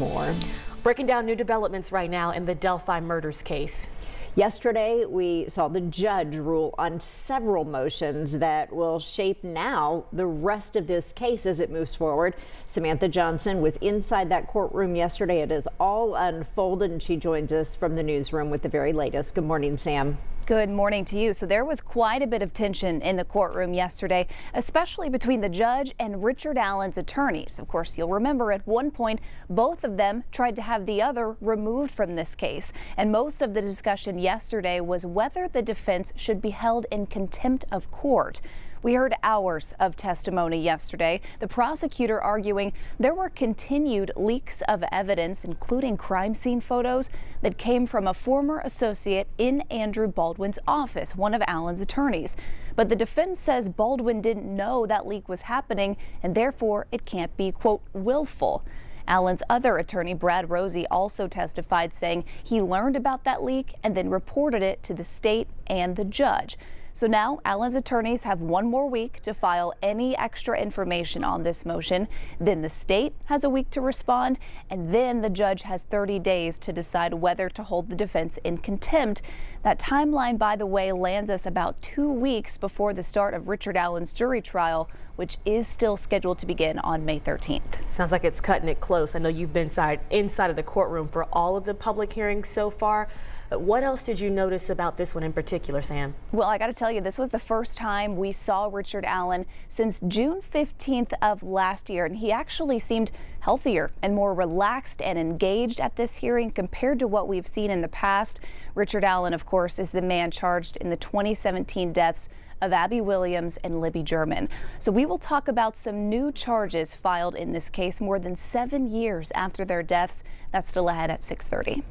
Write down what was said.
More. Breaking down new developments right now in the Delphi murders case. Yesterday, we saw the judge rule on several motions that will shape now the rest of this case as it moves forward. Samantha Johnson was inside that courtroom yesterday. It has all unfolded, and she joins us from the newsroom with the very latest. Good morning, Sam. Good morning to you. So there was quite a bit of tension in the courtroom yesterday, especially between the judge and Richard Allen's attorneys. Of course, you'll remember at one point, both of them tried to have the other removed from this case. And most of the discussion yesterday was whether the defense should be held in contempt of court. We heard hours of testimony yesterday, the prosecutor arguing there were continued leaks of evidence, including crime scene photos that came from a former associate in Andrew Baldwin's office, one of Allen's attorneys. But the defense says Baldwin didn't know that leak was happening, and therefore it can't be, quote, willful. Allen's other attorney, Brad Rosie, also testified, saying he learned about that leak and then reported it to the state and the judge. So now Allen's attorneys have one more week to file any extra information on this motion. Then the state has a week to respond, and then the judge has 30 days to decide whether to hold the defense in contempt. That timeline, by the way, lands us about 2 weeks before the start of Richard Allen's jury trial, which is still scheduled to begin on May 13th. Sounds like it's cutting it close. I know you've been inside of the courtroom for all of the public hearings so far. What else did you notice about this one in particular, Sam? Well, I got to tell you, this was the first time we saw Richard Allen since June 15th of last year, and he actually seemed healthier and more relaxed and engaged at this hearing compared to what we've seen in the past. Richard Allen, of course, is the man charged in the 2017 deaths of Abby Williams and Libby German. So we will talk about some new charges filed in this case more than 7 years after their deaths. That's still ahead at 6:30.